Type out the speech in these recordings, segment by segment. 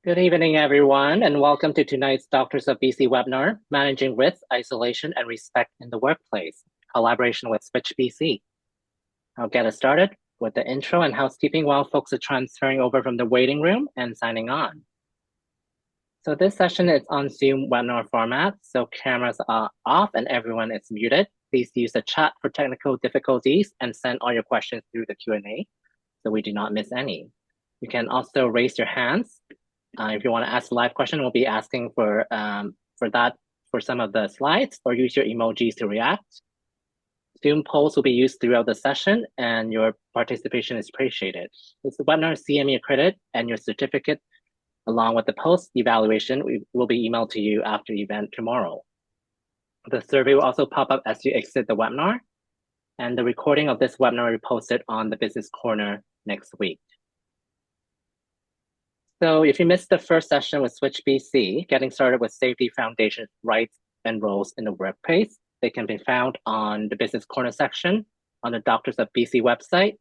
Good evening, everyone, and welcome to tonight's Doctors of BC webinar, Managing Risk, Isolation, and Respect in the Workplace, collaboration with Switch BC. I'll get us started with the intro and housekeeping while folks are transferring over from the waiting room and signing on. So this session is on Zoom webinar format, so cameras are off and everyone is muted. Please use the chat for technical difficulties and send all your questions through the Q&A so we do not miss any. You can also raise your hands if you want to ask a live question. We'll be asking for that for some of the slides, or use your emojis to react. Zoom polls will be used throughout the session, and your participation is appreciated. This webinar is CME accredited, and your certificate, along with the post evaluation, will be emailed to you after the event tomorrow. The survey will also pop up as you exit the webinar, and the recording of this webinar will be posted on the Business Corner next week. So if you missed the first session with Switch BC, getting started with safety foundation rights and roles in the workplace, they can be found on the Business Corner section on the Doctors of BC website.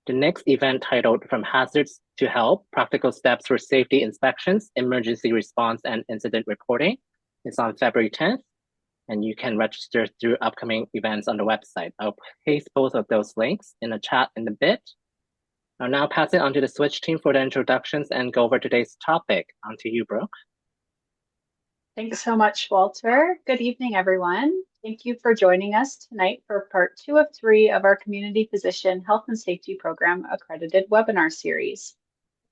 The next event, titled From Hazards to Help, Practical Steps for Safety Inspections, Emergency Response and Incident Reporting, is on February 10th, and you can register through upcoming events on the website. I'll paste both of those links in the chat in a bit. I'll now pass it on to the Switch team for the introductions and go over today's topic. On to you, Brooke. Thanks so much, Walter. Good evening, everyone. Thank you for joining us tonight for part 2 of 3 of our Community Physician Health and Safety Program accredited webinar series.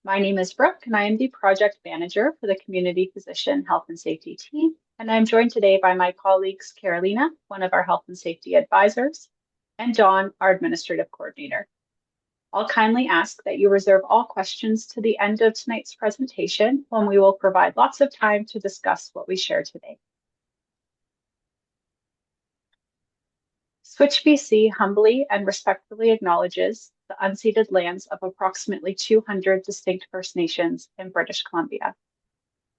My name is Brooke, and I am the project manager for the Community Physician Health and Safety team. And I'm joined today by my colleagues, Carolina, one of our health and safety advisors, and Dawn, our administrative coordinator. I'll kindly ask that you reserve all questions to the end of tonight's presentation, when we will provide lots of time to discuss what we share today. Switch BC humbly and respectfully acknowledges the unceded lands of approximately 200 distinct First Nations in British Columbia.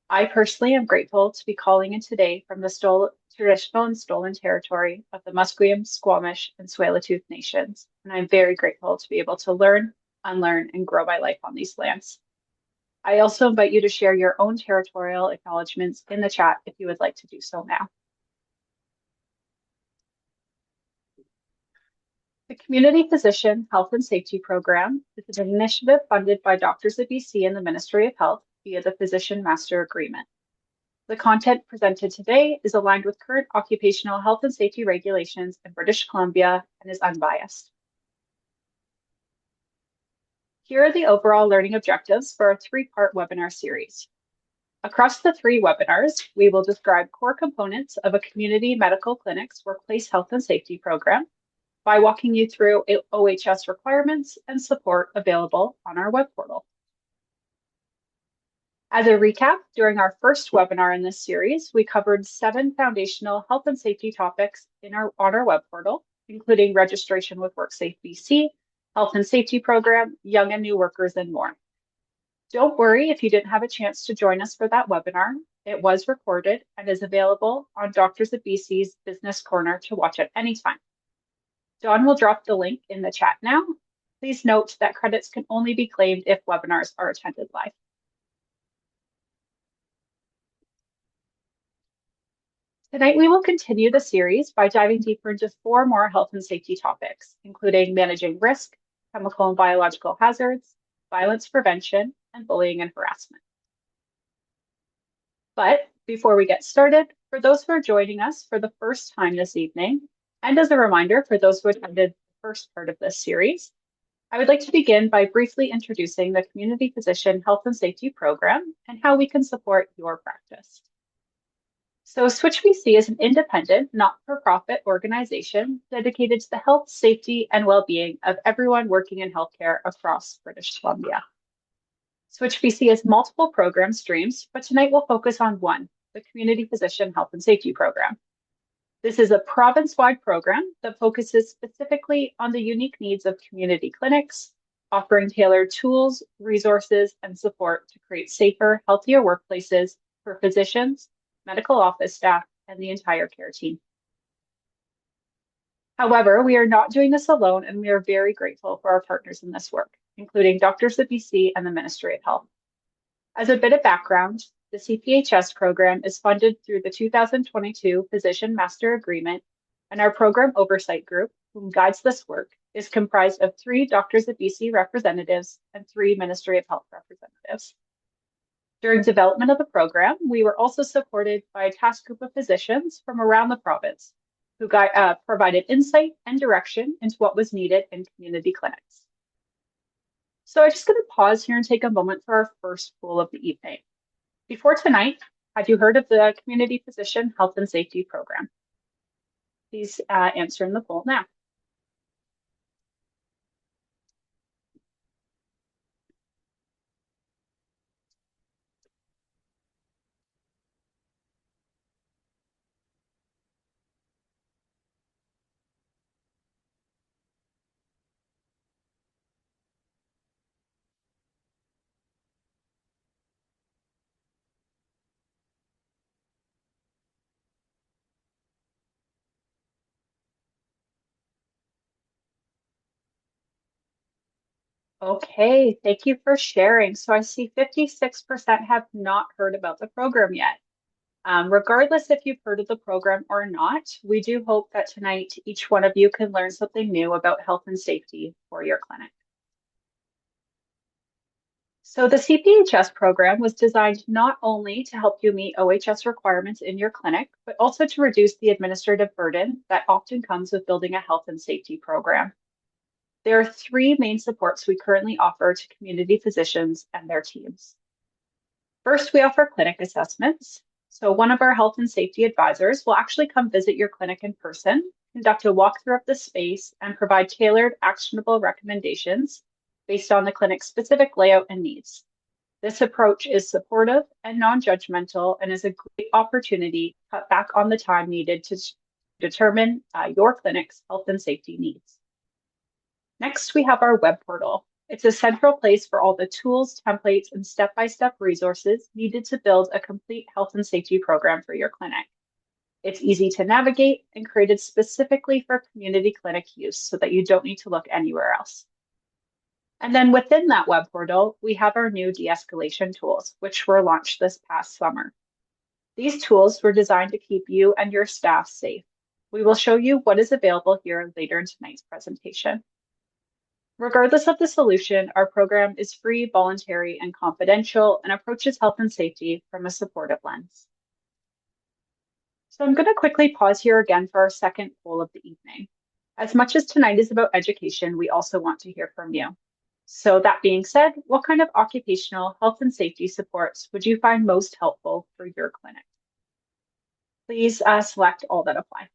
I personally am grateful to be calling in today from the traditional and stolen territory of the Musqueam, Squamish, and Tsleil-Waututh Nations, and I'm very grateful to be able to learn, unlearn, and grow my life on these lands. I also invite you to share your own territorial acknowledgements in the chat if you would like to do so now. The Community Physician Health and Safety Program is an initiative funded by Doctors of BC and the Ministry of Health via the Physician Master Agreement. The content presented today is aligned with current occupational health and safety regulations in British Columbia and is unbiased. Here are the overall learning objectives for our 3-part webinar series. Across the 3 webinars, we will describe core components of a community medical clinic's workplace health and safety program by walking you through OHS requirements and support available on our web portal. As a recap, during our first webinar in this series, we covered 7 foundational health and safety topics on our web portal, including registration with WorkSafe BC, health and safety program, young and new workers, and more. Don't worry if you didn't have a chance to join us for that webinar. It was recorded and is available on Doctors of BC's Business Corner to watch at any time. Dawn will drop the link in the chat now. Please note that credits can only be claimed if webinars are attended live. Tonight, we will continue the series by diving deeper into 4 more health and safety topics, including managing risk, chemical and biological hazards, violence prevention, and bullying and harassment. But before we get started, for those who are joining us for the first time this evening, and as a reminder for those who attended the first part of this series, I would like to begin by briefly introducing the Community Physician Health and Safety Program and how we can support your practice. So Switch BC is an independent, not-for-profit organization dedicated to the health, safety, and well-being of everyone working in healthcare across British Columbia. Switch BC has multiple program streams, but tonight we'll focus on one, the Community Physician Health and Safety Program. This is a province-wide program that focuses specifically on the unique needs of community clinics, offering tailored tools, resources, and support to create safer, healthier workplaces for physicians, medical office staff, and the entire care team. However, we are not doing this alone, and we are very grateful for our partners in this work, including Doctors of BC and the Ministry of Health. As a bit of background, the CPHS program is funded through the 2022 Physician Master Agreement, and our program oversight group, whom guides this work, is comprised of 3 Doctors of BC representatives and 3 Ministry of Health representatives. During development of the program, we were also supported by a task group of physicians from around the province who provided insight and direction into what was needed in community clinics. So I'm just going to pause here and take a moment for our first poll of the evening. Before tonight, have you heard of the Community Physician Health and Safety Program? Please answer in the poll now. Okay, thank you for sharing. So I see 56% have not heard about the program yet. Regardless if you've heard of the program or not, we do hope that tonight each one of you can learn something new about health and safety for your clinic. So the CPHS program was designed not only to help you meet OHS requirements in your clinic, but also to reduce the administrative burden that often comes with building a health and safety program. There are 3 main supports we currently offer to community physicians and their teams. First, we offer clinic assessments. So one of our health and safety advisors will actually come visit your clinic in person, conduct a walkthrough of the space, and provide tailored, actionable recommendations based on the clinic's specific layout and needs. This approach is supportive and non-judgmental and is a great opportunity to cut back on the time needed to determine your clinic's health and safety needs. Next, we have our web portal. It's a central place for all the tools, templates, and step-by-step resources needed to build a complete health and safety program for your clinic. It's easy to navigate and created specifically for community clinic use so that you don't need to look anywhere else. And then within that web portal, we have our new de-escalation tools, which were launched this past summer. These tools were designed to keep you and your staff safe. We will show you what is available here later in tonight's presentation. Regardless of the solution, our program is free, voluntary, and confidential and approaches health and safety from a supportive lens. So I'm going to quickly pause here again for our second poll of the evening. As much as tonight is about education, we also want to hear from you. So that being said, what kind of occupational health and safety supports would you find most helpful for your clinic? Please select all that apply.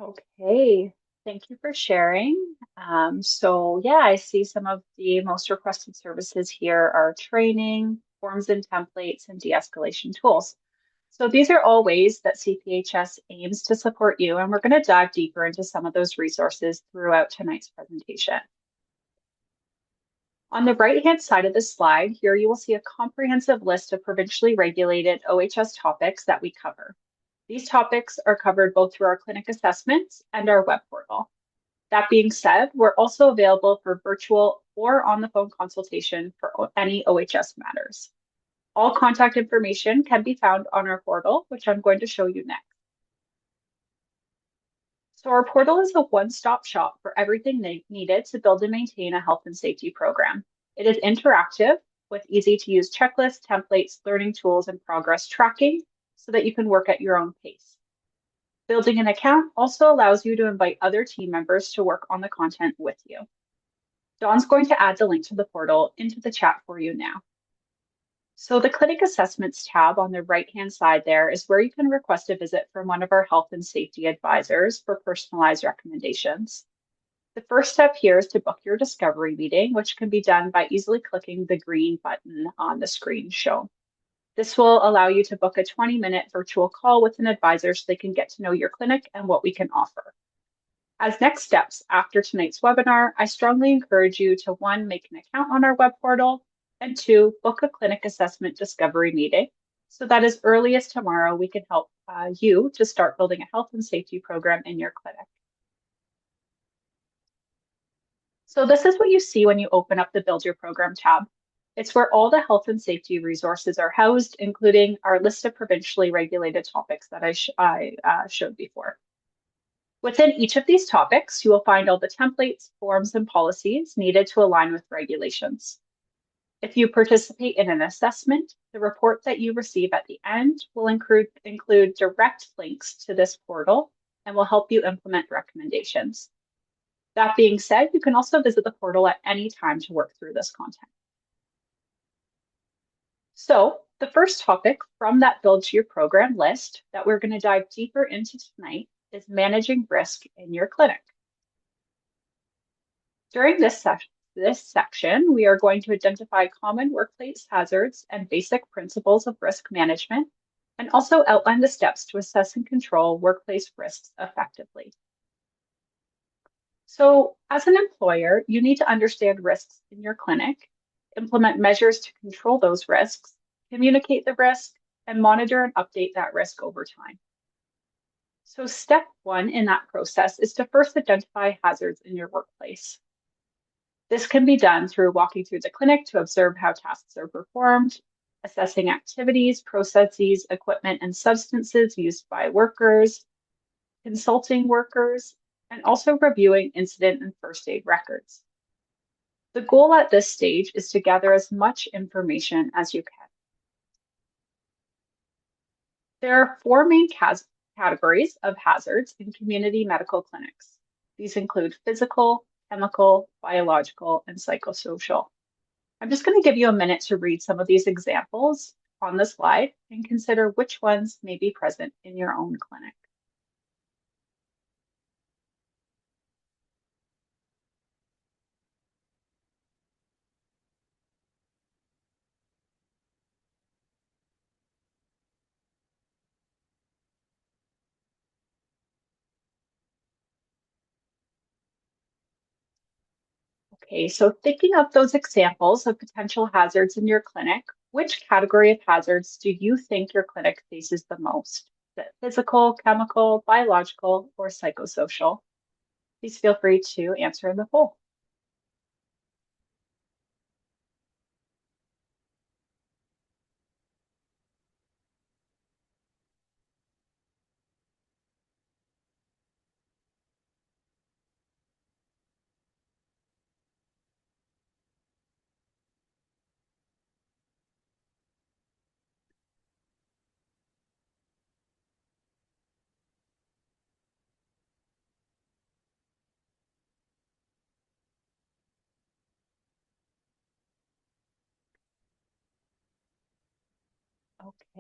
Okay, thank you for sharing. So yeah, I see some of the most requested services here are training, forms and templates, and de-escalation tools. So these are all ways that CPHS aims to support you, and we're going to dive deeper into some of those resources throughout tonight's presentation. On the right-hand side of the slide, here you will see a comprehensive list of provincially regulated OHS topics that we cover. These topics are covered both through our clinic assessments and our web portal. That being said, we're also available for virtual or on-the-phone consultation for any OHS matters. All contact information can be found on our portal, which I'm going to show you next. So our portal is a one-stop shop for everything needed to build and maintain a health and safety program. It is interactive with easy-to-use checklists, templates, learning tools, and progress tracking so that you can work at your own pace. Building an account also allows you to invite other team members to work on the content with you. Dawn's going to add the link to the portal into the chat for you now. So the Clinic Assessments tab on the right-hand side there is where you can request a visit from one of our health and safety advisors for personalized recommendations. The first step here is to book your discovery meeting, which can be done by easily clicking the green button on the screen shown. This will allow you to book a 20-minute virtual call with an advisor so they can get to know your clinic and what we can offer. As next steps after tonight's webinar, I strongly encourage you to 1, make an account on our web portal, and 2, book a clinic assessment discovery meeting so that as early as tomorrow, we can help you to start building a health and safety program in your clinic. So this is what you see when you open up the Build Your Program tab. It's where all the health and safety resources are housed, including our list of provincially regulated topics that I showed before. Within each of these topics, you will find all the templates, forms, and policies needed to align with regulations. If you participate in an assessment, the report that you receive at the end will include direct links to this portal and will help you implement recommendations. That being said, you can also visit the portal at any time to work through this content. So the first topic from that Build Your Program list that we're going to dive deeper into tonight is managing risk in your clinic. During this section, we are going to identify common workplace hazards and basic principles of risk management, and also outline the steps to assess and control workplace risks effectively. So as an employer, you need to understand risks in your clinic, implement measures to control those risks, communicate the risk, and monitor and update that risk over time. So step 1 in that process is to first identify hazards in your workplace. This can be done through walking through the clinic to observe how tasks are performed, assessing activities, processes, equipment, and substances used by workers, consulting workers, and also reviewing incident and first aid records. The goal at this stage is to gather as much information as you can. There are 4 main categories of hazards in community medical clinics. These include physical, chemical, biological, and psychosocial. I'm just going to give you a minute to read some of these examples on the slide and consider which ones may be present in your own clinic. Okay, so thinking of those examples of potential hazards in your clinic, which category of hazards do you think your clinic faces the most? Is it physical, chemical, biological, or psychosocial? Please feel free to answer in the poll.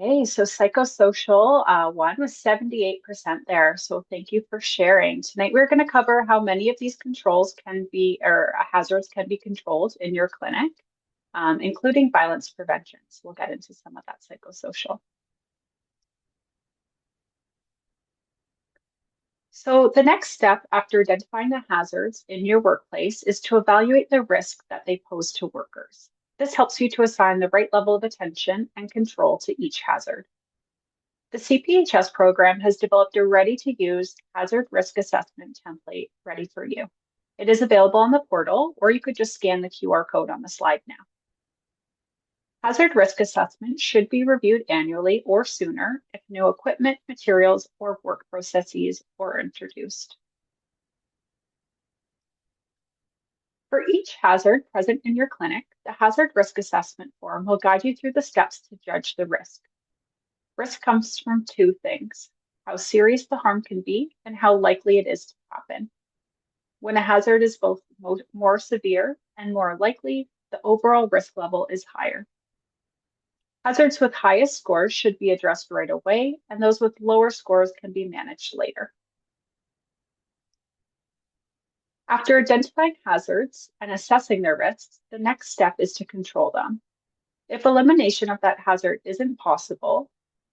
Okay, so psychosocial one was 78% there. So thank you for sharing. Tonight we're going to cover how many of these controls can be, or hazards can be controlled in your clinic, including violence prevention. So we'll get into some of that psychosocial. So the next step after identifying the hazards in your workplace is to evaluate the risk that they pose to workers. This helps you to assign the right level of attention and control to each hazard. The CPHS program has developed a ready-to-use hazard risk assessment template ready for you. It is available on the portal, or you could just scan the QR code on the slide now. Hazard risk assessment should be reviewed annually or sooner if new equipment, materials, or work processes are introduced. For each hazard present in your clinic, the hazard risk assessment form will guide you through the steps to judge the risk. Risk comes from 2 things: how serious the harm can be and how likely it is to happen. When a hazard is both more severe and more likely, the overall risk level is higher. Hazards with highest scores should be addressed right away, and those with lower scores can be managed later. After identifying hazards and assessing their risks, the next step is to control them. If elimination of that hazard isn't possible,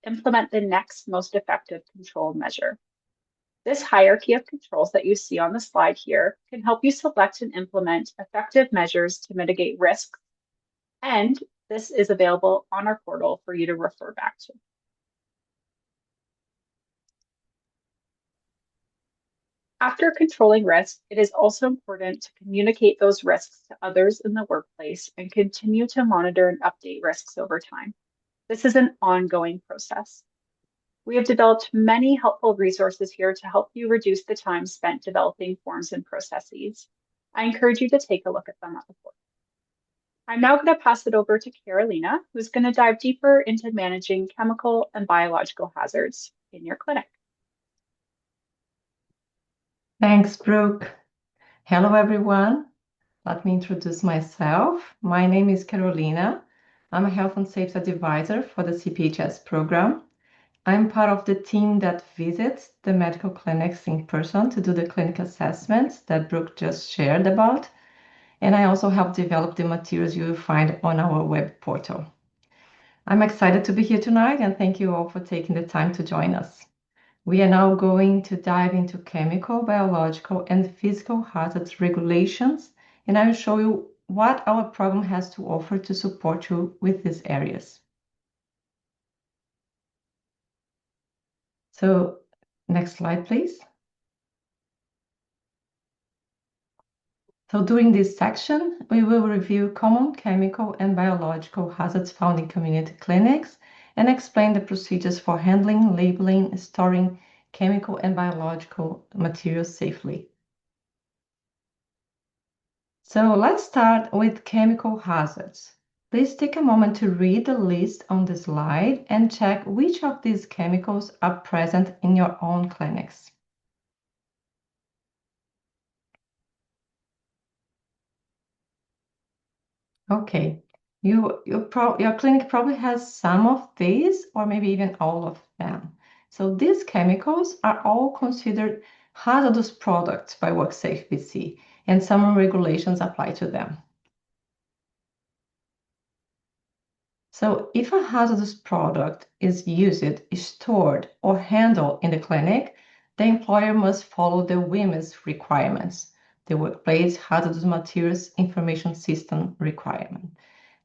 implement the next most effective control measure. This hierarchy of controls that you see on the slide here can help you select and implement effective measures to mitigate risks, and this is available on our portal for you to refer back to. After controlling risk, it is also important to communicate those risks to others in the workplace and continue to monitor and update risks over time. This is an ongoing process. We have developed many helpful resources here to help you reduce the time spent developing forms and processes. I encourage you to take a look at them at the portal. I'm now going to pass it over to Carolina, who's going to dive deeper into managing chemical and biological hazards in your clinic. Thanks, Brooke. Hello, everyone. Let me introduce myself. My name is Carolina. I'm a health and safety advisor for the CPHS program. I'm part of the team that visits the medical clinics in person to do the clinical assessments that Brooke just shared about. And I also help develop the materials you will find on our web portal. I'm excited to be here tonight, and thank you all for taking the time to join us. We are now going to dive into chemical, biological, and physical hazards regulations, and I will show you what our program has to offer to support you with these areas. So, next slide, please. So during this section, we will review common chemical and biological hazards found in community clinics and explain the procedures for handling, labeling, storing chemical and biological materials safely. So let's start with chemical hazards. Please take a moment to read the list on the slide and check which of these chemicals are present in your own clinics. Okay, your clinic probably has some of these or maybe even all of them. So these chemicals are all considered hazardous products by WorkSafe BC, and some regulations apply to them. So if a hazardous product is used, stored, or handled in the clinic, the employer must follow the WHIMS requirements, the Workplace Hazardous Materials Information System requirement.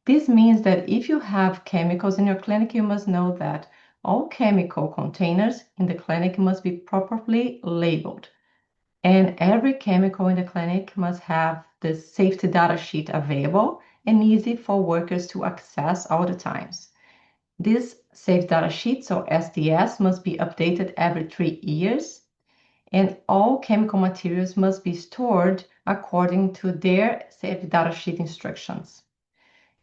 This means that if you have chemicals in your clinic, you must know that all chemical containers in the clinic must be properly labeled. And every chemical in the clinic must have the safety data sheet available and easy for workers to access all the times. This safety data sheet, so SDS, must be updated every 3 years, and all chemical materials must be stored according to their safety data sheet instructions.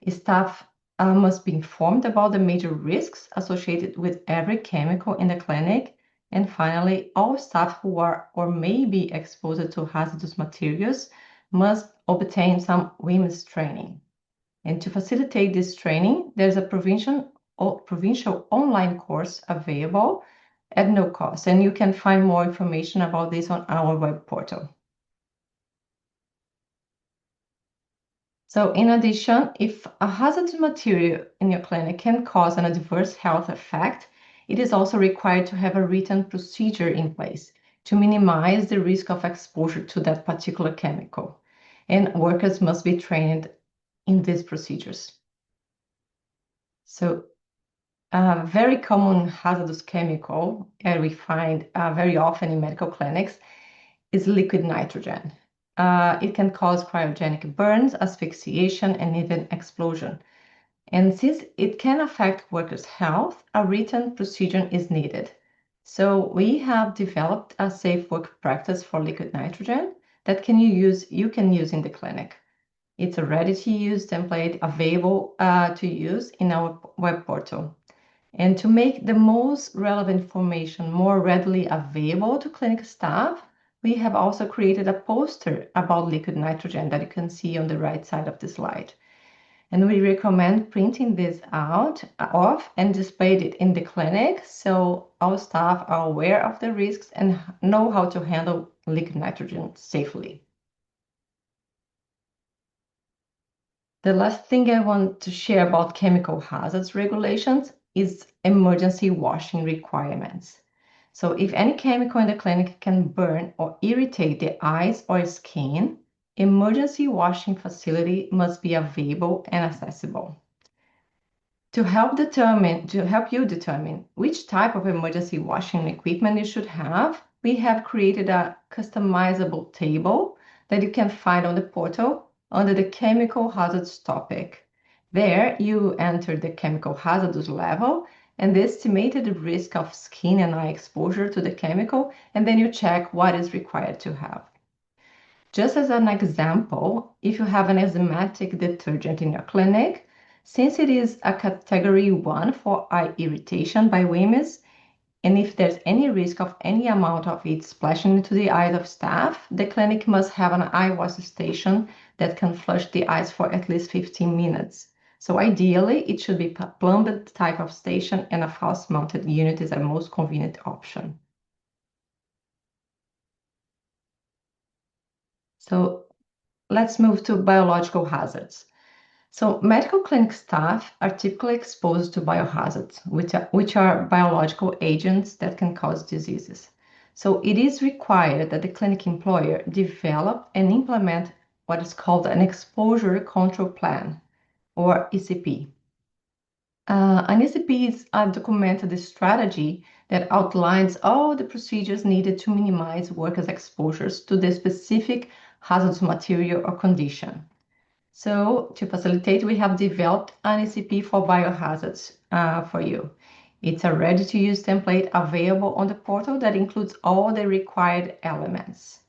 Staff must be informed about the major risks associated with every chemical in the clinic. And finally, all staff who are or may be exposed to hazardous materials must obtain some WHIMS training. And to facilitate this training, there's a provincial online course available at no cost. And you can find more information about this on our web portal. So in addition, if a hazardous material in your clinic can cause an adverse health effect, it is also required to have a written procedure in place to minimize the risk of exposure to that particular chemical. And workers must be trained in these procedures. So a very common hazardous chemical that we find very often in medical clinics is liquid nitrogen. It can cause cryogenic burns, asphyxiation, and even explosion. And since it can affect workers' health, a written procedure is needed. So we have developed a safe work practice for liquid nitrogen that you can use in the clinic. It's a ready-to-use template available to use in our web portal. And to make the most relevant information more readily available to clinic staff, we have also created a poster about liquid nitrogen that you can see on the right side of the slide. And we recommend printing this off and displayed it in the clinic so our staff are aware of the risks and know how to handle liquid nitrogen safely. The last thing I want to share about chemical hazards regulations is emergency washing requirements. So if any chemical in the clinic can burn or irritate the eyes or skin, emergency washing facility must be available and accessible. To help you determine which type of emergency washing equipment you should have, we have created a customizable table that you can find on the portal under the chemical hazards topic. There, you enter the chemical hazardous level and the estimated risk of skin and eye exposure to the chemical, and then you check what is required to have. Just as an example, if you have an enzymatic detergent in your clinic, since it is a category 1 for eye irritation by WHMIS, and if there's any risk of any amount of it splashing into the eyes of staff, the clinic must have an eye wash station that can flush the eyes for at least 15 minutes. So ideally, it should be a plumbed type of station, and a false-mounted unit is a most convenient option. So let's move to biological hazards. So medical clinic staff are typically exposed to biohazards, which are biological agents that can cause diseases. So it is required that the clinic employer develop and implement what is called an exposure control plan, or ECP. An ECP is a documented strategy that outlines all the procedures needed to minimize workers' exposures to the specific hazardous material or condition. So to facilitate, we have developed an ECP for biohazards for you. It's a ready-to-use template available on the portal that includes all the required elements.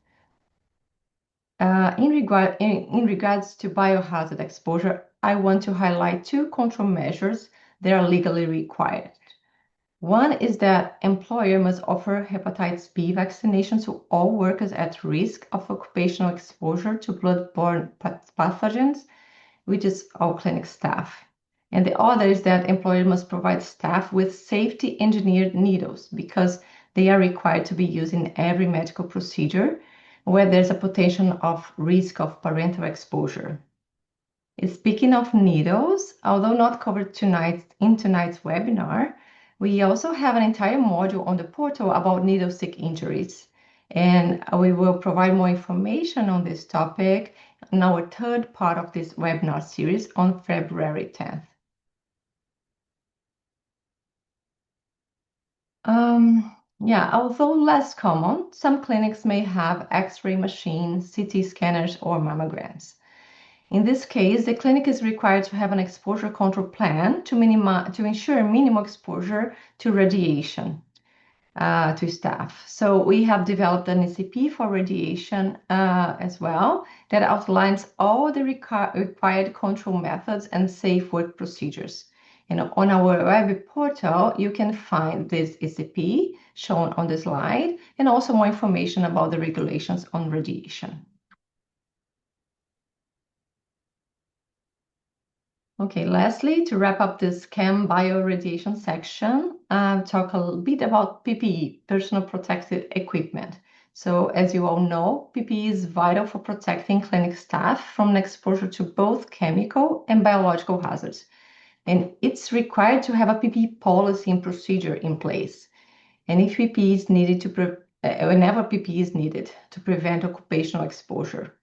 In regards to biohazard exposure, I want to highlight 2 control measures that are legally required. One is that employer must offer hepatitis B vaccination to all workers at risk of occupational exposure to blood-borne pathogens, which is all clinic staff. And the other is that employer must provide staff with safety engineered needles because they are required to be used in every medical procedure where there's a potential of risk of parental exposure. Speaking of needles, although not covered in tonight's webinar, we also have an entire module on the portal about needle-stick injuries. And we will provide more information on this topic in our 3rd part of this webinar series on February 10th. Although less common, some clinics may have X-ray machines, CT scanners, or mammograms. In this case, the clinic is required to have an exposure control plan to ensure minimal exposure to radiation to staff. So we have developed an ECP for radiation as well that outlines all the required control methods and safe work procedures. And on our web portal, you can find this ECP shown on the slide and also more information about the regulations on radiation. Okay, lastly, to wrap up this chem bioradiation section, talk a little bit about PPE, personal protective equipment. So as you all know, PPE is vital for protecting clinic staff from exposure to both chemical and biological hazards. And it's required to have a PPE policy and procedure in place. And if PPE is needed whenever PPE is needed to prevent occupational exposure.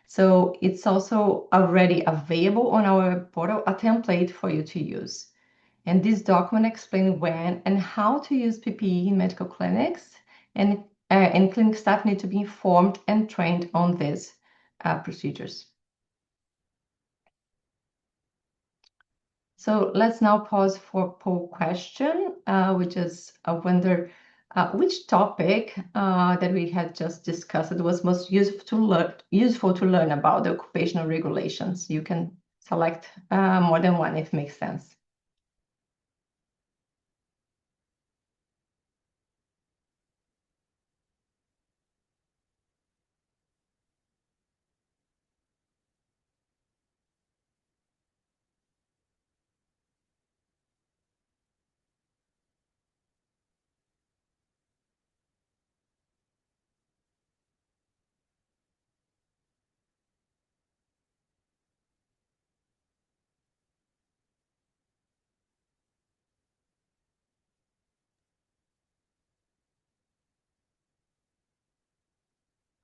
So it's also already available on our portal, a template for you to use. And this document explains when and how to use PPE in medical clinics, and clinic staff need to be informed and trained on these procedures. So let's now pause for poll question, which is which topic that we had just discussed was most useful to learn about the occupational regulations. You can select more than one if it makes sense.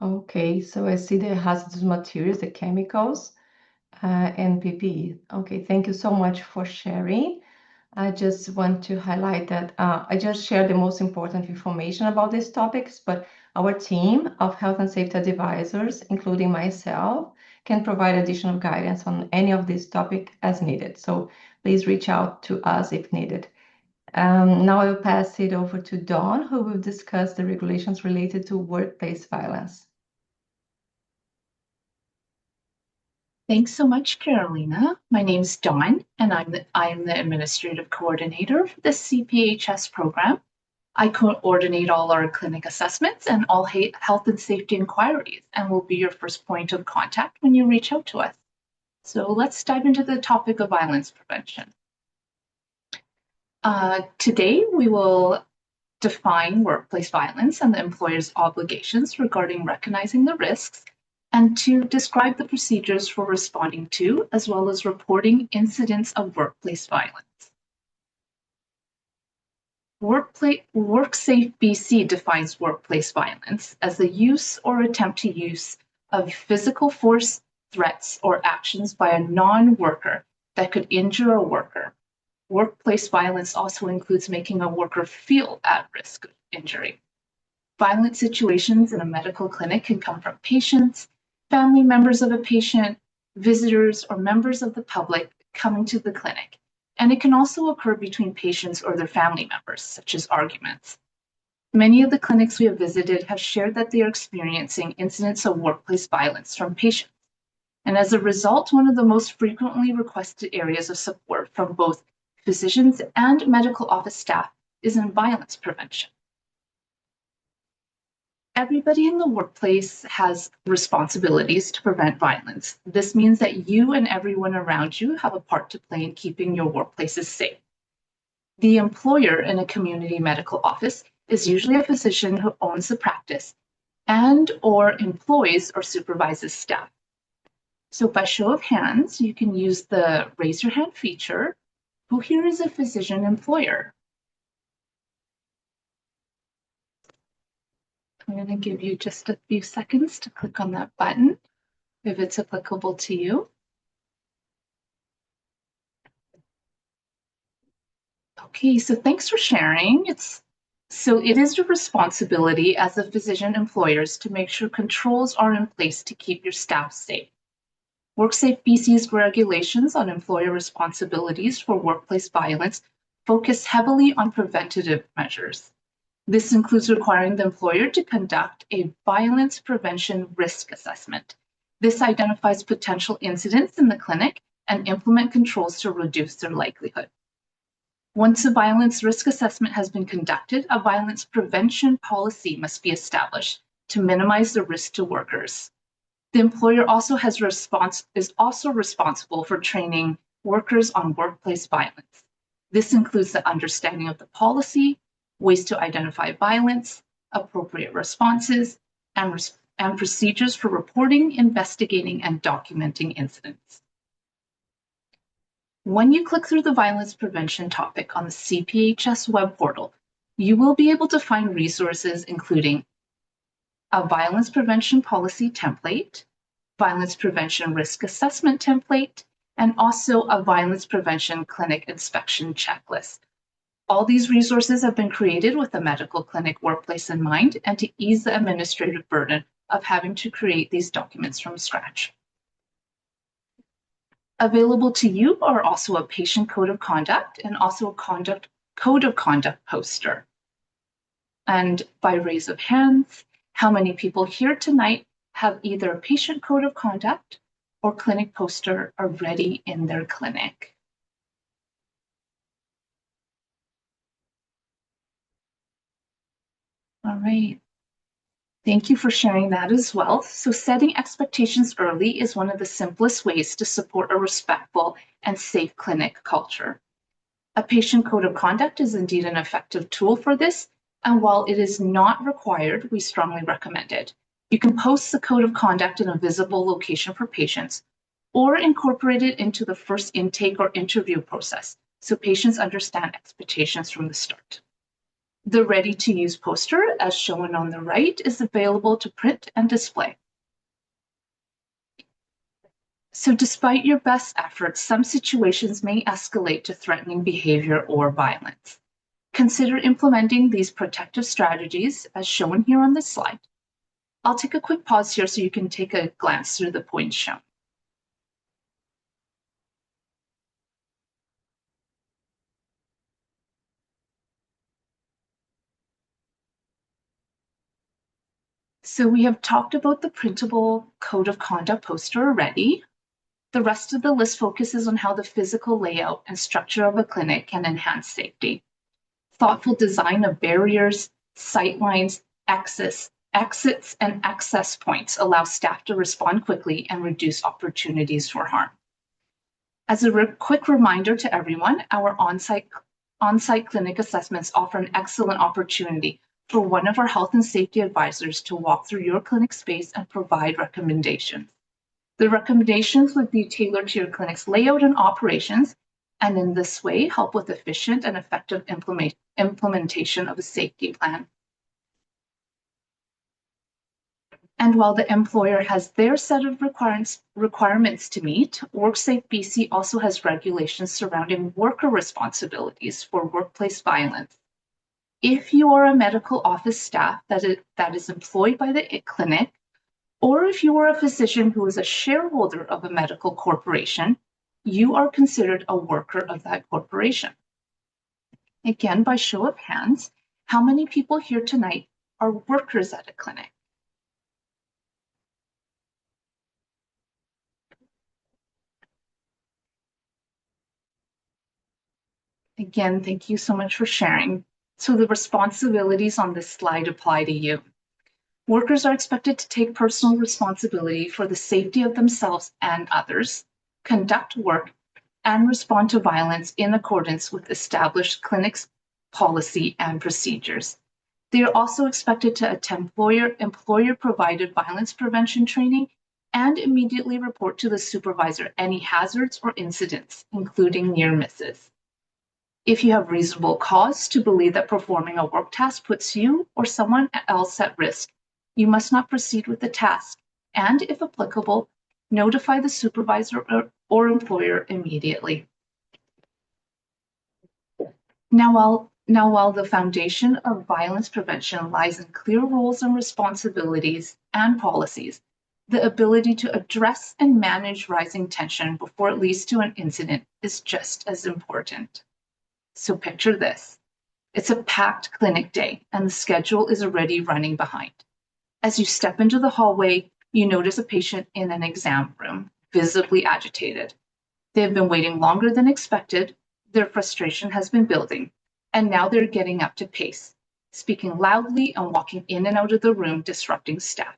Okay, so I see the hazardous materials, the chemicals, and PPE. Okay, thank you so much for sharing. I just want to highlight that I just shared the most important information about these topics, but our team of health and safety advisors, including myself, can provide additional guidance on any of these topics as needed. So please reach out to us if needed. Now I will pass it over to Dawn, who will discuss the regulations related to workplace violence. Thanks so much, Carolina. My name is Dawn, and I'm the administrative coordinator for the CPHS program. I coordinate all our clinic assessments and all health and safety inquiries, and will be your first point of contact when you reach out to us. So let's dive into the topic of violence prevention. Today, we will define workplace violence and the employer's obligations regarding recognizing the risks, and to describe the procedures for responding to, as well as reporting incidents of workplace violence. WorkSafe BC defines workplace violence as the use or attempt to use of physical force, threats, or actions by a non-worker that could injure a worker. Workplace violence also includes making a worker feel at risk of injury. Violent situations in a medical clinic can come from patients, family members of a patient, visitors, or members of the public coming to the clinic. And it can also occur between patients or their family members, such as arguments. Many of the clinics we have visited have shared that they are experiencing incidents of workplace violence from patients. And as a result, one of the most frequently requested areas of support from both physicians and medical office staff is in violence prevention. Everybody in the workplace has responsibilities to prevent violence. This means that you and everyone around you have a part to play in keeping your workplaces safe. The employer in a community medical office is usually a physician who owns the practice and or employs or supervises staff. So by show of hands, you can use the raise your hand feature. Who here is a physician employer? I'm going to give you just a few seconds to click on that button if it's applicable to you. Okay, so thanks for sharing. It is your responsibility as a physician employers to make sure controls are in place to keep your staff safe. WorkSafe BC's regulations on employer responsibilities for workplace violence focus heavily on preventative measures. This includes requiring the employer to conduct a violence prevention risk assessment. This identifies potential incidents in the clinic and implement controls to reduce their likelihood. Once a violence risk assessment has been conducted, a violence prevention policy must be established to minimize the risk to workers. The employer also is also responsible for training workers on workplace violence. This includes the understanding of the policy, ways to identify violence, appropriate responses, and procedures for reporting, investigating, and documenting incidents. When you click through the violence prevention topic on the CPHS web portal, you will be able to find resources including a violence prevention policy template, violence prevention risk assessment template, and also a violence prevention clinic inspection checklist. All these resources have been created with the medical clinic workplace in mind and to ease the administrative burden of having to create these documents from scratch. Available to you are also a patient code of conduct and also a code of conduct poster. And by raise of hands, how many people here tonight have either a patient code of conduct or clinic poster already in their clinic? All right. Thank you for sharing that as well. So setting expectations early is one of the simplest ways to support a respectful and safe clinic culture. A patient code of conduct is indeed an effective tool for this, and while it is not required, we strongly recommend it. You can post the code of conduct in a visible location for patients or incorporate it into the first intake or interview process so patients understand expectations from the start. The ready-to-use poster, as shown on the right, is available to print and display. So despite your best efforts, some situations may escalate to threatening behavior or violence. Consider implementing these protective strategies as shown here on this slide. I'll take a quick pause here so you can take a glance through the points shown. So we have talked about the printable code of conduct poster already. The rest of the list focuses on how the physical layout and structure of a clinic can enhance safety. Thoughtful design of barriers, sight lines, exits, and access points allow staff to respond quickly and reduce opportunities for harm. As a quick reminder to everyone, our on-site clinic assessments offer an excellent opportunity for one of our health and safety advisors to walk through your clinic space and provide recommendations. The recommendations would be tailored to your clinic's layout and operations, and in this way help with efficient and effective implementation of a safety plan. And while the employer has their set of requirements to meet, WorkSafe BC also has regulations surrounding worker responsibilities for workplace violence. If you are a medical office staff that is employed by the clinic, or if you are a physician who is a shareholder of a medical corporation, you are considered a worker of that corporation. Again, by show of hands, how many people here tonight are workers at a clinic? Again, thank you so much for sharing. So the responsibilities on this slide apply to you. Workers are expected to take personal responsibility for the safety of themselves and others, conduct work, and respond to violence in accordance with established clinics, policy, and procedures. They are also expected to attend employer-provided violence prevention training and immediately report to the supervisor any hazards or incidents, including near misses. If you have reasonable cause to believe that performing a work task puts you or someone else at risk, you must not proceed with the task, and if applicable, notify the supervisor or employer immediately. Now, while the foundation of violence prevention lies in clear roles and responsibilities and policies, the ability to address and manage rising tension before it leads to an incident is just as important. So picture this. It's a packed clinic day and the schedule is already running behind. As you step into the hallway, you notice a patient in an exam room, visibly agitated. They have been waiting longer than expected, their frustration has been building, and now they're getting up to pace, speaking loudly and walking in and out of the room, disrupting staff.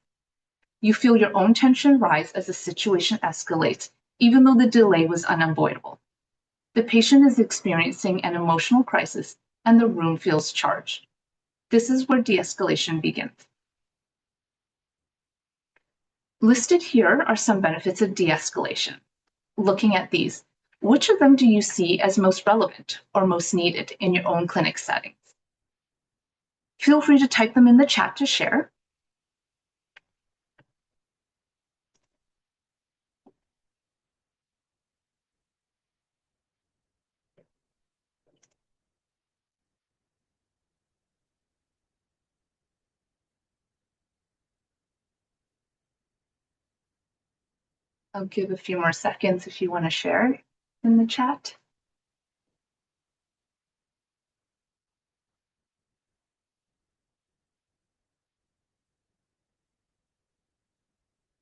You feel your own tension rise as the situation escalates, even though the delay was unavoidable. The patient is experiencing an emotional crisis and the room feels charged. This is where de-escalation begins. Listed here are some benefits of de-escalation. Looking at these, which of them do you see as most relevant or most needed in your own clinic settings? Feel free to type them in the chat to share. I'll give a few more seconds if you want to share in the chat.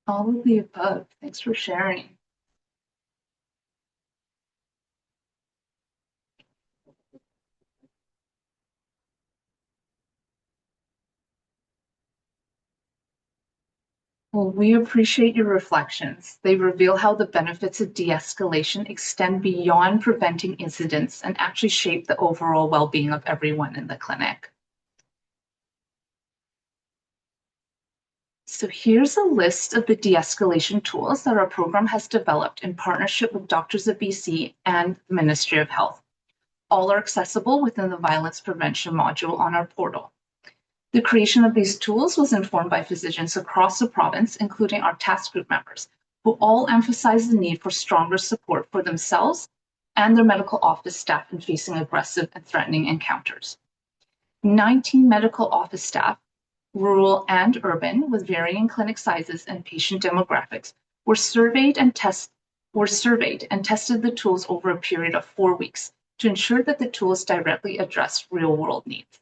All of the above. Thanks for sharing. Well, we appreciate your reflections. They reveal how the benefits of de-escalation extend beyond preventing incidents and actually shape the overall well-being of everyone in the clinic. So here's a list of the de-escalation tools that our program has developed in partnership with Doctors of BC and the Ministry of Health. All are accessible within the violence prevention module on our portal. The creation of these tools was informed by physicians across the province, including our task group members, who all emphasize the need for stronger support for themselves and their medical office staff in facing aggressive and threatening encounters. 19 medical office staff, rural and urban, with varying clinic sizes and patient demographics, were surveyed and tested the tools over a period of 4 weeks to ensure that the tools directly address real-world needs.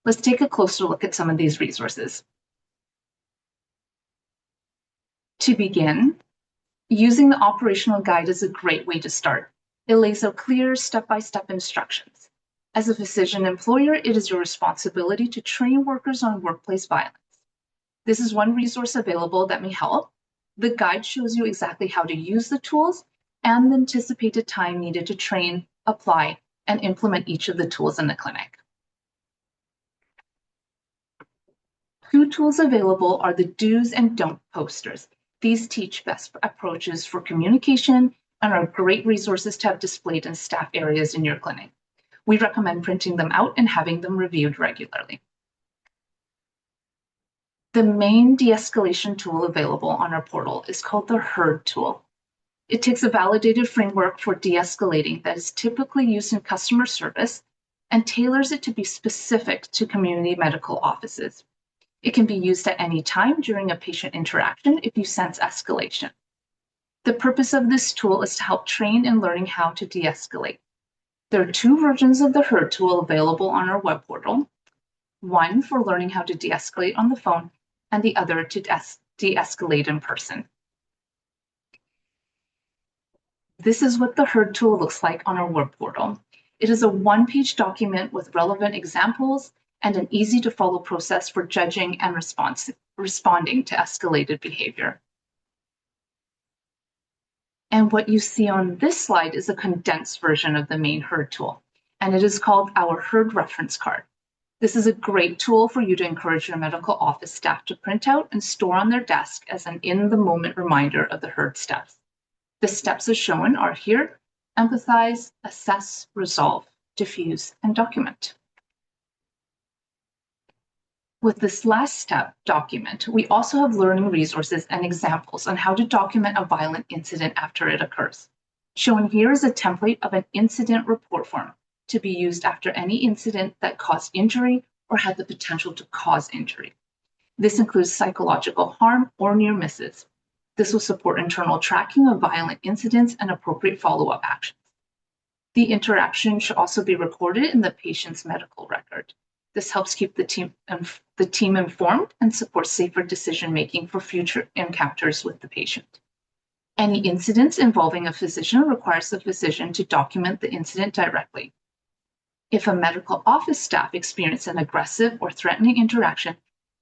Let's take a closer look at some of these resources. To begin, using the operational guide is a great way to start. It lays out clear step-by-step instructions. As a physician employer, it is your responsibility to train workers on workplace violence. This is one resource available that may help. The guide shows you exactly how to use the tools and the anticipated time needed to train, apply, and implement each of the tools in the clinic. 2 tools available are the do's and don't posters. These teach best approaches for communication and are great resources to have displayed in staff areas in your clinic. We recommend printing them out and having them reviewed regularly. The main de-escalation tool available on our portal is called the HEARD tool. It takes a validated framework for de-escalating that is typically used in customer service and tailors it to be specific to community medical offices. It can be used at any time during a patient interaction if you sense escalation. The purpose of this tool is to help train in learning how to de-escalate. There are 2 versions of the HEARD tool available on our web portal, one for learning how to de-escalate on the phone and the other to de-escalate in person. This is what the HEARD tool looks like on our web portal. It is a 1-page document with relevant examples and an easy-to-follow process for judging and responding to escalated behavior. And what you see on this slide is a condensed version of the main HEARD tool, and it is called our HEARD reference card. This is a great tool for you to encourage your medical office staff to print out and store on their desk as an in-the-moment reminder of the HEARD steps. The steps as shown are here: empathize, assess, resolve, diffuse, and document. With this last step, document, we also have learning resources and examples on how to document a violent incident after it occurs. Shown here is a template of an incident report form to be used after any incident that caused injury or had the potential to cause injury. This includes psychological harm or near misses. This will support internal tracking of violent incidents and appropriate follow-up actions. The interaction should also be recorded in the patient's medical record. This helps keep the team informed and supports safer decision-making for future encounters with the patient. Any incidents involving a physician requires the physician to document the incident directly. If a medical office staff experience an aggressive or threatening interaction,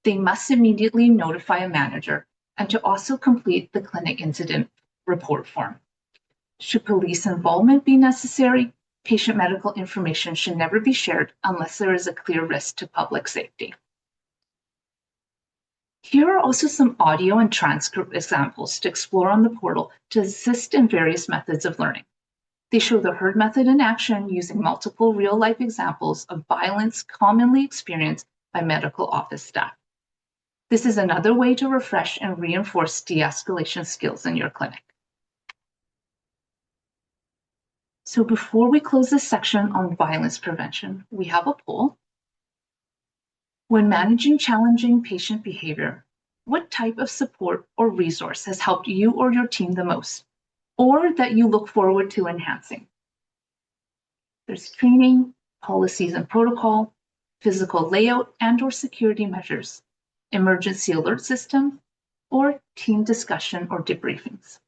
they must immediately notify a manager and to also complete the clinic incident report form. Should police involvement be necessary, patient medical information should never be shared unless there is a clear risk to public safety. Here are also some audio and transcript examples to explore on the portal to assist in various methods of learning. They show the HEARD method in action using multiple real-life examples of violence commonly experienced by medical office staff. This is another way to refresh and reinforce de-escalation skills in your clinic. So before we close this section on violence prevention, we have a poll. When managing challenging patient behavior, what type of support or resource has helped you or your team the most, or that you look forward to enhancing? There's training, policies and protocol, physical layout and/or security measures, emergency alert system, or team discussion or debriefings.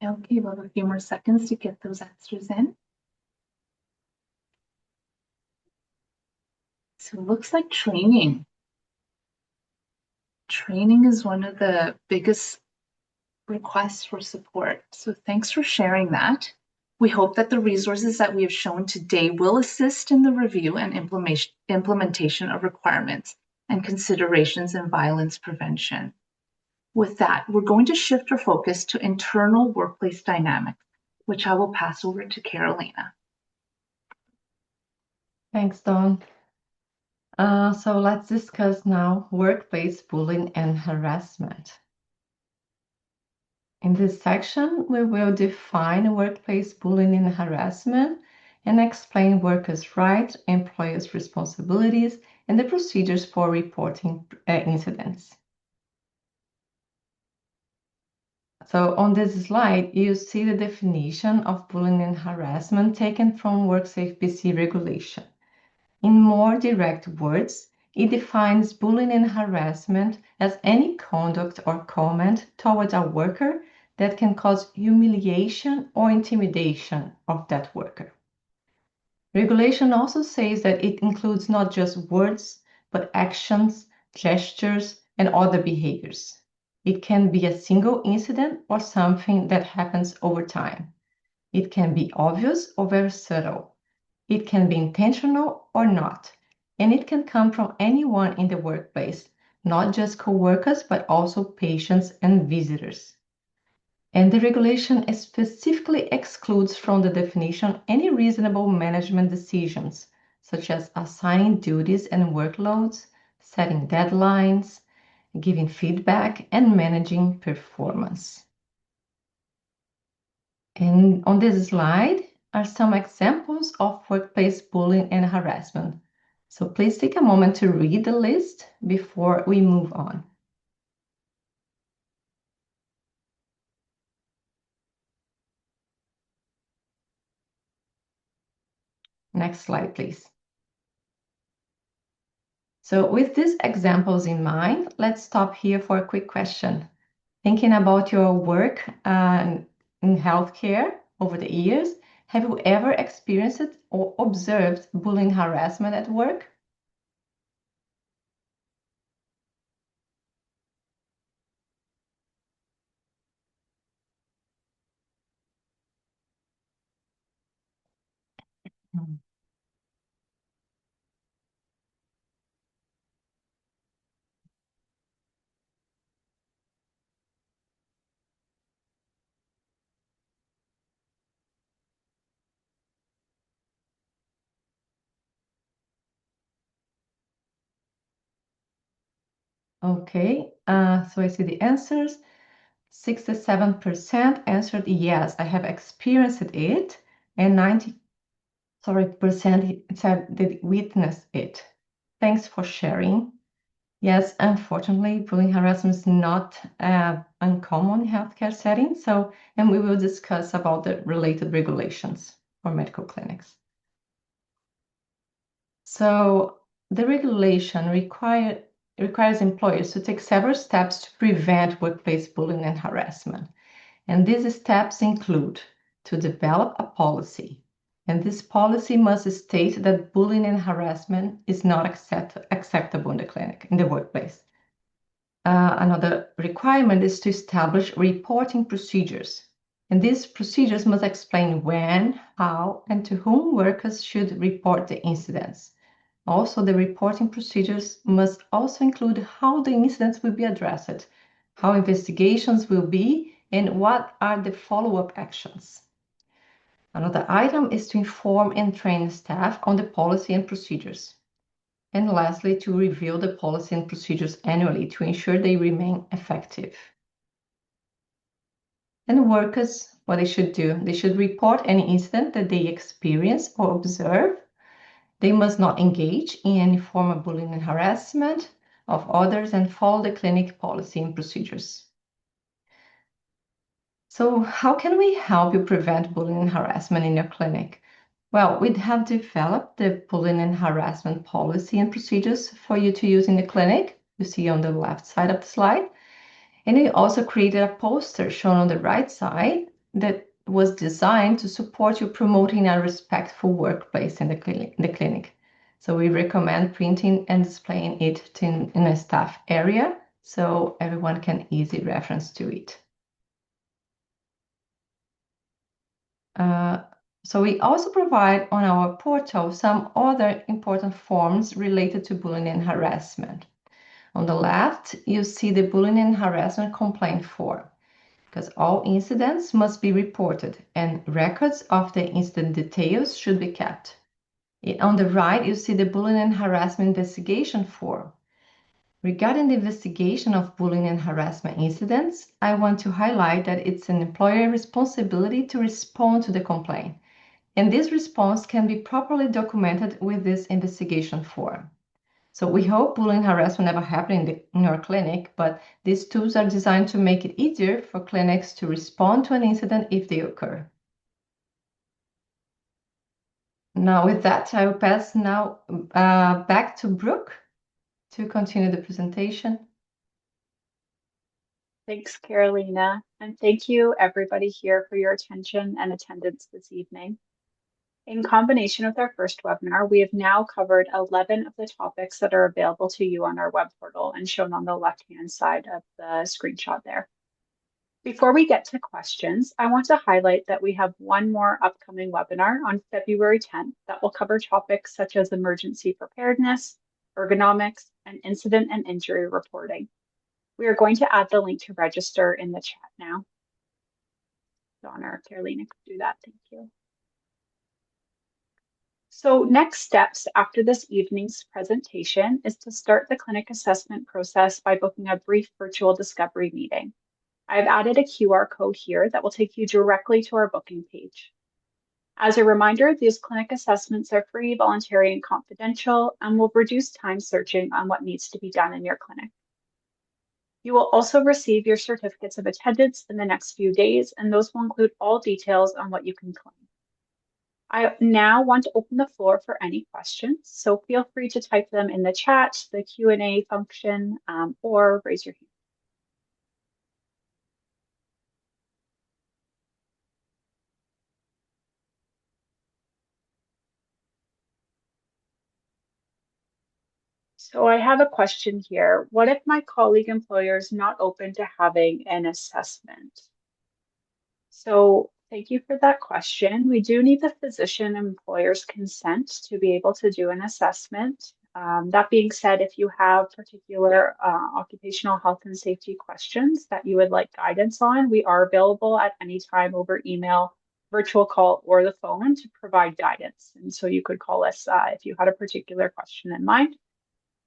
Okay, we'll have a few more seconds to get those answers in. So it looks like training. Training is one of the biggest requests for support. So thanks for sharing that. We hope that the resources that we have shown today will assist in the review and implementation of requirements and considerations in violence prevention. With that, we're going to shift our focus to internal workplace dynamics, which I will pass over to Carolina. Thanks, Dawn. So let's discuss now workplace bullying and harassment. In this section, we will define workplace bullying and harassment and explain workers' rights, employers' responsibilities, and the procedures for reporting incidents. So on this slide, you see the definition of bullying and harassment taken from WorkSafe BC regulation. In more direct words, it defines bullying and harassment as any conduct or comment towards a worker that can cause humiliation or intimidation of that worker. Regulation also says that it includes not just words, but actions, gestures, and other behaviors. It can be a single incident or something that happens over time. It can be obvious or very subtle. It can be intentional or not, and it can come from anyone in the workplace, not just co-workers, but also patients and visitors. And the regulation specifically excludes from the definition any reasonable management decisions, such as assigning duties and workloads, setting deadlines, giving feedback, and managing performance. And on this slide are some examples of workplace bullying and harassment. So please take a moment to read the list before we move on. Next slide, please. So with these examples in mind, let's stop here for a quick question. Thinking about your work in healthcare over the years, have you ever experienced or observed bullying harassment at work? Okay, so I see the answers. 67% answered yes, I have experienced it, and 90% said they witnessed it. Thanks for sharing. Yes, unfortunately, bullying harassment is not uncommon in healthcare settings, and we will discuss about the related regulations for medical clinics. So the regulation requires employers to take several steps to prevent workplace bullying and harassment. And these steps include to develop a policy. And this policy must state that bullying and harassment is not acceptable in the clinic, in the workplace. Another requirement is to establish reporting procedures. And these procedures must explain when, how, and to whom workers should report the incidents. Also, the reporting procedures must also include how the incidents will be addressed, how investigations will be, and what are the follow-up actions. Another item is to inform and train staff on the policy and procedures. And lastly, to review the policy and procedures annually to ensure they remain effective. And workers, what they should do, they should report any incident that they experience or observe. They must not engage in any form of bullying and harassment of others and follow the clinic policy and procedures. So how can we help you prevent bullying and harassment in your clinic? Well, we have developed the bullying and harassment policy and procedures for you to use in the clinic. You see on the left side of the slide. And we also created a poster shown on the right side that was designed to support you promoting a respectful workplace in the clinic. So we recommend printing and displaying it in a staff area so everyone can easily reference to it. So we also provide on our portal some other important forms related to bullying and harassment. On the left, you see the bullying and harassment complaint form, because all incidents must be reported and records of the incident details should be kept. On the right, you see the bullying and harassment investigation form. Regarding the investigation of bullying and harassment incidents, I want to highlight that it's an employer responsibility to respond to the complaint, and this response can be properly documented with this investigation form. So we hope bullying and harassment never happen in our clinic, but these tools are designed to make it easier for clinics to respond to an incident if they occur. Now with that, I will pass now back to Brooke to continue the presentation. Thanks, Carolina, and thank you everybody here for your attention and attendance this evening. In combination with our first webinar, we have now covered 11 of the topics that are available to you on our web portal and shown on the left-hand side of the screenshot there. Before we get to questions, I want to highlight that we have one more upcoming webinar on February 10th that will cover topics such as emergency preparedness, ergonomics, and incident and injury reporting. We are going to add the link to register in the chat now. Donna or Carolina could do that, thank you. So next steps after this evening's presentation is to start the clinic assessment process by booking a brief virtual discovery meeting. I've added a QR code here that will take you directly to our booking page. As a reminder, these clinic assessments are free, voluntary, and confidential, and will reduce time searching on what needs to be done in your clinic. You will also receive your certificates of attendance in the next few days, and those will include all details on what you can claim. I now want to open the floor for any questions, so feel free to type them in the chat, the Q&A function, or raise your hand. So I have a question here. What if my colleague employer is not open to having an assessment? So thank you for that question. We do need the physician employer's consent to be able to do an assessment. That being said, if you have particular occupational health and safety questions that you would like guidance on, we are available at any time over email, virtual call, or the phone to provide guidance. And so you could call us if you had a particular question in mind.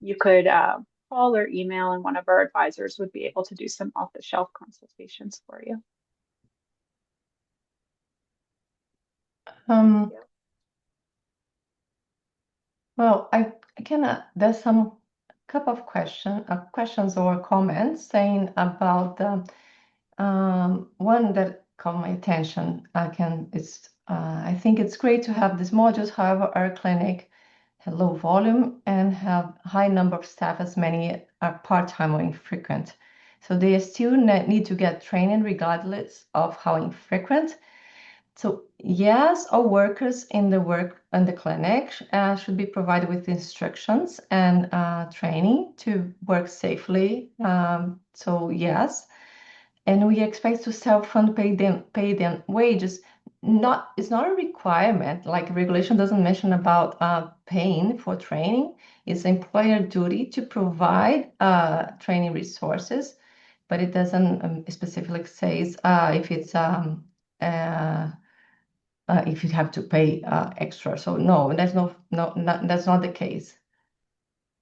You could call or email, and one of our advisors would be able to do some off-the-shelf consultations for you. Well, I can. There's some couple of questions or comments saying about the one that caught my attention. I think it's great to have these modules. However, our clinic has low volume and have high number of staff, as many are part-time or infrequent. So they still need to get training regardless of how infrequent. So yes, all workers in the clinic should be provided with instructions and training to work safely. So yes, and we expect to self-fund pay them wages. It's not a requirement. Like regulation doesn't mention about paying for training. It's employer duty to provide training resources, but it doesn't specifically says if you have to pay extra. So no, that's not the case.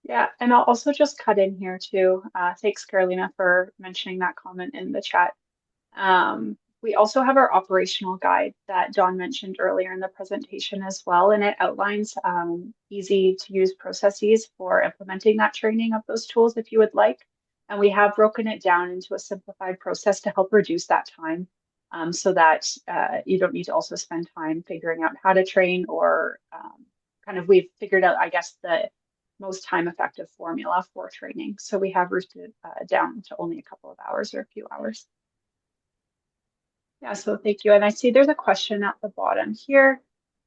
Yeah, and I'll also just cut in here too. Thanks, Carolina, for mentioning that comment in the chat. We also have our operational guide that John mentioned earlier in the presentation as well, and it outlines easy to use processes for implementing that training of those tools if you would like. And we have broken it down into a simplified process to help reduce that time so that you don't need to also spend time figuring out how to train or we've figured out, I guess, the most time effective formula for training. So we have reduced it down to only a couple of hours or a few hours. Yeah, so thank you. And I see there's a question at the bottom here.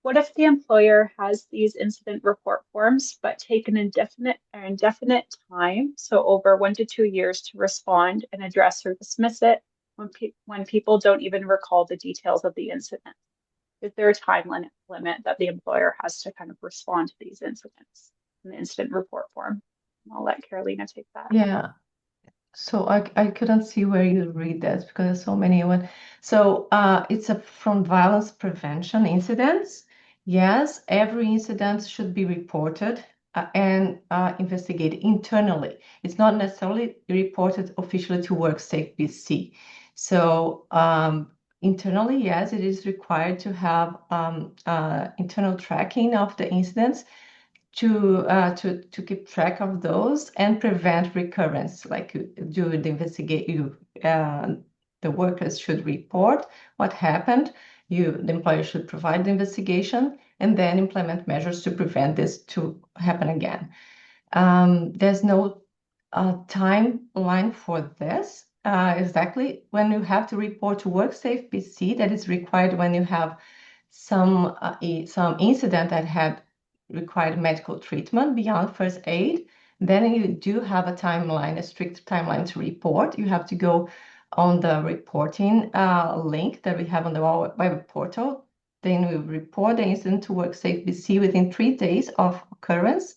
What if the employer has these incident report forms, but take an indefinite time, so over 1 to 2 years, to respond and address or dismiss it when people don't even recall the details of the incident? Is there a time limit that the employer has to kind of respond to these incidents in the incident report form? I'll let Carolina take that. Yeah. So I couldn't see where you read that because there's so many one. So it's from violence prevention incidents. Yes, every incident should be reported and investigated internally. It's not necessarily reported officially to WorkSafe BC. So internally, yes, it is required to have internal tracking of the incidents to keep track of those and prevent recurrence. Like during the investigation, the workers should report what happened. The employer should provide the investigation and then implement measures to prevent this to happen again. There's no timeline for this. Exactly when you have to report to WorkSafe BC, that is required when you have some incident that had required medical treatment beyond first aid. Then you do have a timeline, a strict timeline to report. You have to go on the reporting link that we have on the web portal. Then we report the incident to WorkSafe BC within 3 days of occurrence.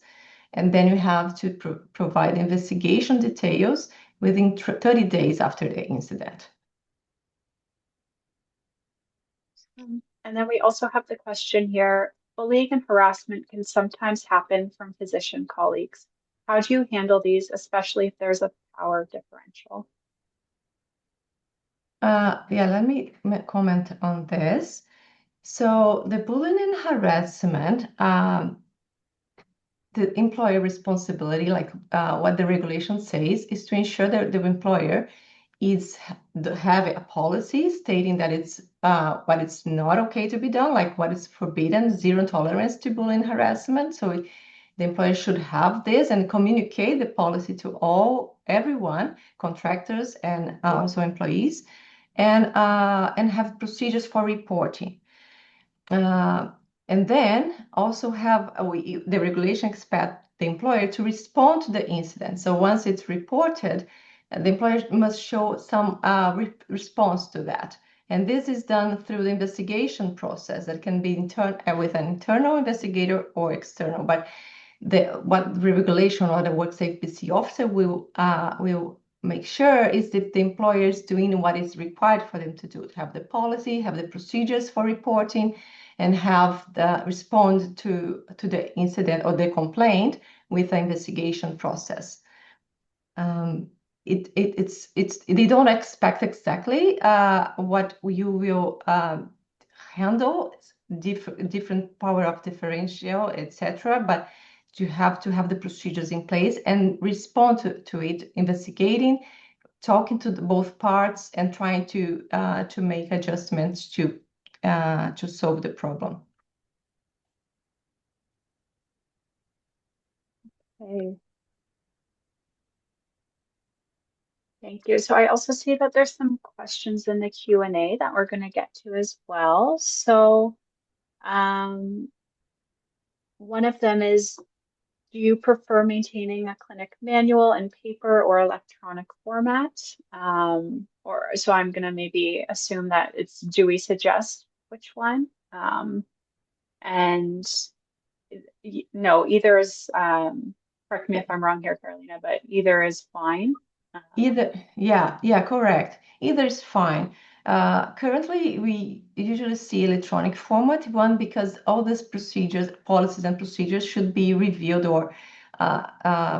And then you have to provide investigation details within 30 days after the incident. And then we also have the question here, bullying and harassment can sometimes happen from physician colleagues. How do you handle these, especially if there's a power differential? Yeah, let me comment on this. So the bullying and harassment, the employer responsibility, like what the regulation says, is to ensure that the employer have a policy stating that it's what it's not okay to be done, like what is forbidden, zero tolerance to bullying and harassment. So the employer should have this and communicate the policy to everyone, contractors and also employees, and have procedures for reporting. And then also have the regulation expect the employer to respond to the incident. So once it's reported, the employer must show some response to that. And this is done through the investigation process that can be with an internal investigator or external. But what the regulation or the WorkSafe BC officer will make sure is that the employer is doing what is required for them to do, to have the policy, have the procedures for reporting, and have the respond to the incident or the complaint with the investigation process. They don't expect exactly what you will handle, different power of differential, etc. But you have to have the procedures in place and respond to it, investigating, talking to both parts, and trying to make adjustments to solve the problem. Okay. Thank you. So I also see that there's some questions in the Q&A that we're going to get to as well. So one of them is, do you prefer maintaining a clinic manual in paper or electronic format? So I'm going to maybe assume that it's, do we suggest which one? And no, either is, correct me if I'm wrong here, Carolina, but either is fine. Yeah, correct. Either is fine. Currently, we usually see electronic format one because all these procedures, policies and procedures should be reviewed or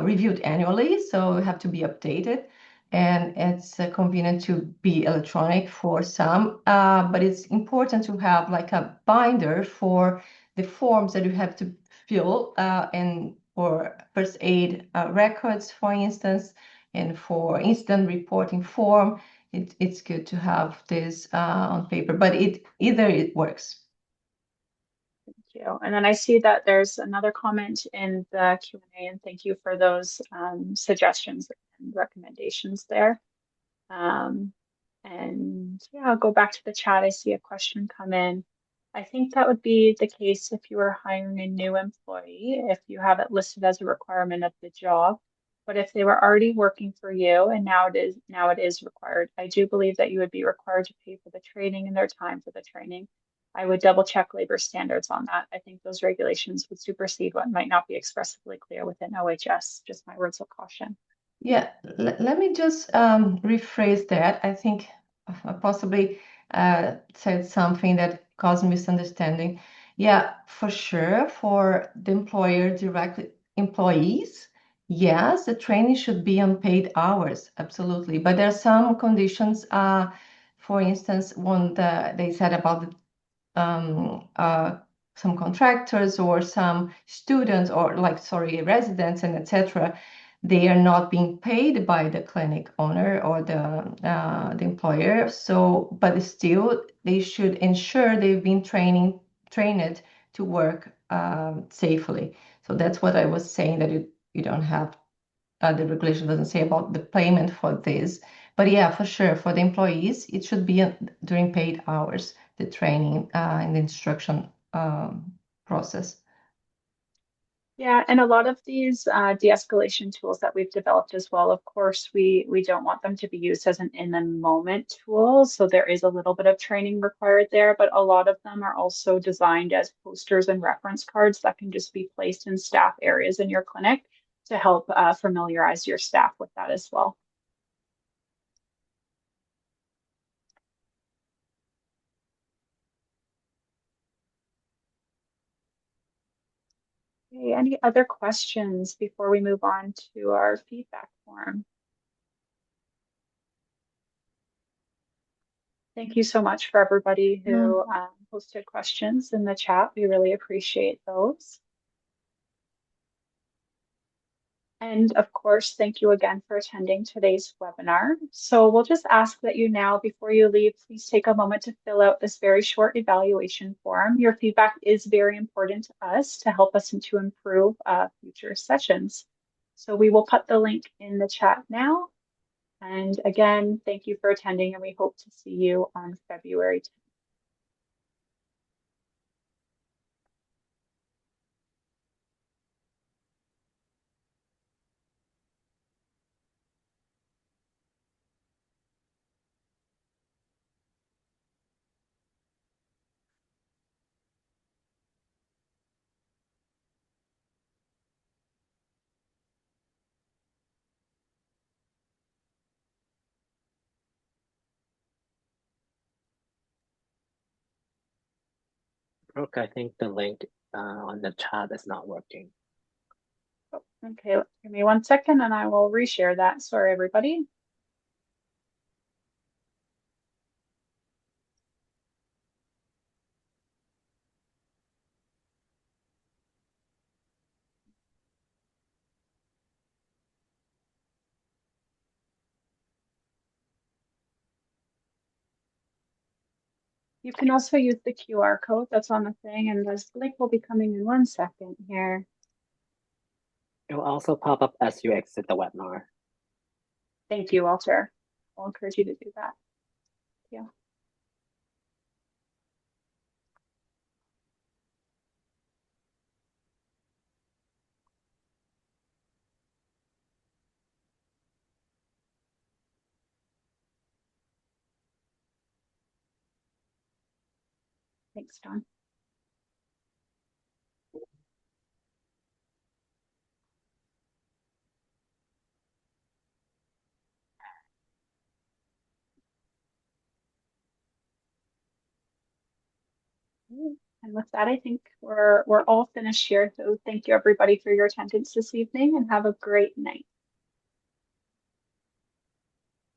reviewed annually, so have to be updated. And it's convenient to be electronic for some, but it's important to have like a binder for the forms that you have to fill and for first aid records, for instance. And for incident reporting form, it's good to have this on paper, but either it works. Thank you. And then I see that there's another comment in the Q&A, and thank you for those suggestions and recommendations there. And yeah, I'll go back to the chat. I see a question come in. I think that would be the case if you were hiring a new employee, if you have it listed as a requirement of the job. But if they were already working for you and now it is required, I do believe that you would be required to pay for the training and their time for the training. I would double check labor standards on that. I think those regulations would supersede what might not be expressly clear within OHS. Just my words of caution. Yeah, let me just rephrase that. I think I possibly said something that caused misunderstanding. Yeah, for sure, for the employer directly employees, yes, the training should be on paid hours, absolutely. But there are some conditions, for instance, one that they said about some contractors or some students or sorry, residents and etc. They are not being paid by the clinic owner or the employer. So, but still, they should ensure they've been trained to work safely. So that's what I was saying, that you don't have the regulation doesn't say about the payment for this. But yeah, for sure, for the employees, it should be during paid hours, the training and the instruction process. Yeah, and a lot of these de-escalation tools that we've developed as well, of course, we don't want them to be used as an in-the-moment tool. So there is a little bit of training required there, but a lot of them are also designed as posters and reference cards that can just be placed in staff areas in your clinic to help familiarize your staff with that as well. Okay, any other questions before we move on to our feedback form? Thank you so much for everybody who posted questions in the chat. We really appreciate those. And of course, thank you again for attending today's webinar. So we'll just ask that you now, before you leave, please take a moment to fill out this very short evaluation form. Your feedback is very important to us to help us to improve future sessions. So we will put the link in the chat now. And again, thank you for attending, and we hope to see you on February 10th. Brooke, I think the link on the chat is not working. Oh, okay, give me 1 second and I will reshare that. Sorry, everybody. You can also use the QR code that's on the thing, and this link will be coming in 1 second here. It will also pop up as you exit the webinar. Thank you, Walter. I'll encourage you to do that. Yeah. Thanks, Don. And with that, I think we're all finished here. So thank you everybody for your attendance this evening, and have a great night.